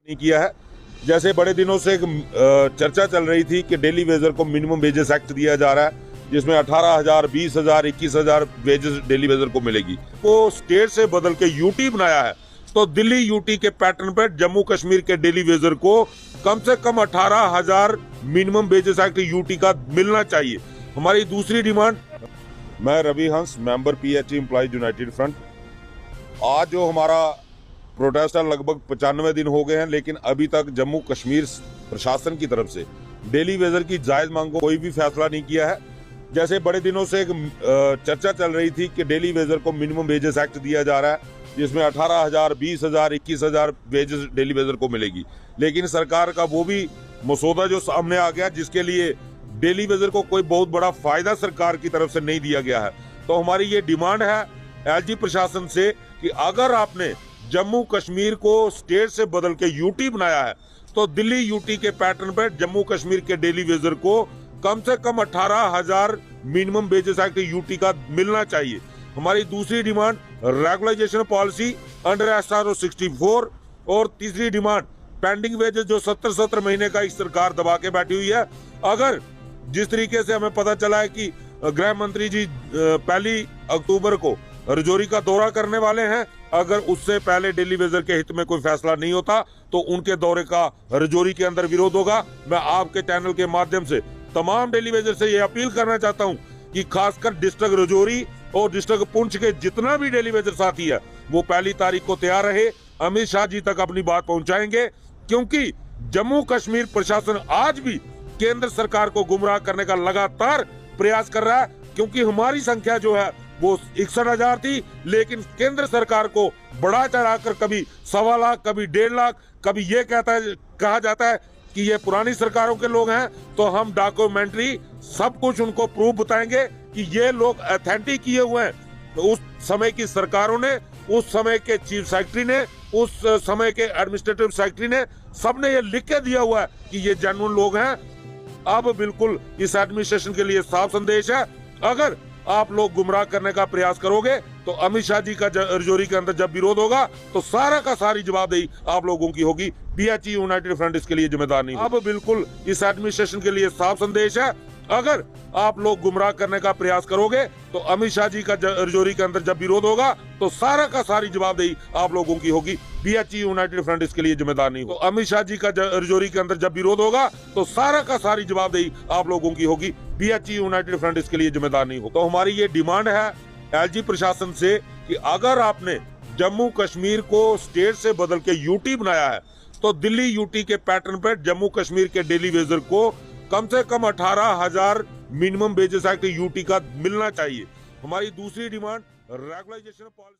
नहीं किया है। जैसे बड़े दिनों से एक चर्चा चल रही थी कि डेली वेजर को मिनिमम वेजेस एक्ट दिया जा रहा है, जिसमें 18,000, 20,000, 21,000 वेजेस डेली वेजर को मिलेगी। वो स्टेट से बदल के यूटी बनाया है, तो दिल्ली यूटी के पैटर्न पर जम्मू कश्मीर के डेली वेजर को कम से कम 18,000 मिनिमम वेजेस एक्ट यूटी का मिलना चाहिए। हमारी दूसरी डिमांड। मैं रवि हंस, member PHE employees United front. आज जो हमारा प्रोटेस्ट है, लगभग 95 दिन हो गए हैं, लेकिन अभी तक जम्मू कश्मीर प्रशासन की तरफ से डेली वेजर की जायज मांगों कोई भी फैसला नहीं किया है। जैसे बड़े दिनों से एक चर्चा चल रही थी कि डेली वेजर को मिनिमम वेजेस एक्ट दिया जा रहा है, जिसमें 18,000, 20,000, 21,000 वेजेस डेली वेजर को मिलेगी। लेकिन सरकार का वो भी मसौदा जो सामने आ गया, जिसके लिए डेली वेजर को कोई बहुत बड़ा फायदा सरकार की तरफ से नहीं दिया गया है। तो हमारी ये डिमांड है एलजी प्रशासन से कि अगर आपने जम्मू कश्मीर को स्टेट से बदल के यूटी बनाया है, तो दिल्ली यूटी के पैटर्न पर जम्मू कश्मीर के डेली वेजर को कम से कम 18,000 मिनिमम वेजेस एक्ट यूटी का मिलना चाहिए। हमारी दूसरी demand regularisation policy under SRO 64, और तीसरी डिमांड पेंडिंग वेजेस जो 70 महीने का इस सरकार दबा के बैठी हुई है। अगर जिस तरीके से हमें पता चला है कि गृह मंत्री जी 1 अक्टूबर को रजौरी का दौरा करने वाले हैं, अगर उससे पहले डेली वेजर के हित में कोई फैसला नहीं होता तो उनके दौरे का रजौरी के अंदर विरोध होगा। मैं आपके चैनल के माध्यम से तमाम डेली वेजर से ये अपील करना चाहता हूं कि खासकर डिस्ट्रिक्ट रजौरी और डिस्ट्रिक्ट पुंछ के जितना भी डेली वेजर साथी है, वो 1 तारीख को तैयार रहे। अमित शाह जी तक अपनी बात पहुंचाएंगे, क्योंकि जम्मू कश्मीर प्रशासन आज भी केंद्र सरकार को गुमराह करने का लगातार प्रयास कर रहा है। क्योंकि हमारी संख्या जो है वो 61,000 थी, लेकिन केंद्र सरकार को बढ़ा चढ़ाकर कभी 1.25 लाख, कभी 1.5 लाख, कभी ये कहा जाता है कि ये पुरानी सरकारों के लोग हैं। तो हम डॉक्यूमेंट्री सब कुछ उनको प्रूफ बताएंगे कि ये लोग ऑथेंटिक किए हुए हैं। तो उस समय की सरकारों ने, उस समय के चीफ सेक्रेटरी ने, उस समय के एडमिनिस्ट्रेटिव सेक्रेटरी ने, सबने ये लिख के दिया हुआ है कि ये जेन्युइन लोग हैं। अब बिल्कुल इस एडमिनिस्ट्रेशन के लिए साफ संदेश है, अगर आप लोग गुमराह करने का प्रयास करोगे तो अमित शाह जी का रजौरी के अंदर जब विरोध होगा तो सारा का सारी जवाबदेही आप लोगों की होगी। पीएचई यूनाइटेड फ्रंट इसके लिए जिम्मेदार नहीं। अब बिल्कुल इस एडमिनिस्ट्रेशन के लिए साफ संदेश है, अगर आप लोग गुमराह करने का प्रयास करोगे तो अमित शाह जी का रजौरी के अंदर जब विरोध होगा तो सारा का सारी जवाबदेही आप लोगों की होगी। पीएचई यूनाइटेड फ्रंट इसके लिए जिम्मेदार नहीं। तो अमित शाह जी का रजौरी के अंदर जब विरोध होगा तो सारा का सारी जवाबदेही आप लोगों की होगी। पीएचई यूनाइटेड फ्रंट इसके लिए जिम्मेदार नहीं हो। तो हमारी ये डिमांड है एलजी प्रशासन से कि अगर आपने जम्मू कश्मीर को स्टेट से बदल के यूटी बनाया है, तो दिल्ली यूटी के पैटर्न पर जम्मू कश्मीर के डेली वेजर को कम से कम 18,000 मिनिमम वेजेस एक्ट यूटी का मिलना चाहिए। हमारी दूसरी डिमांड रेगुलाइजेशन पॉलिसी।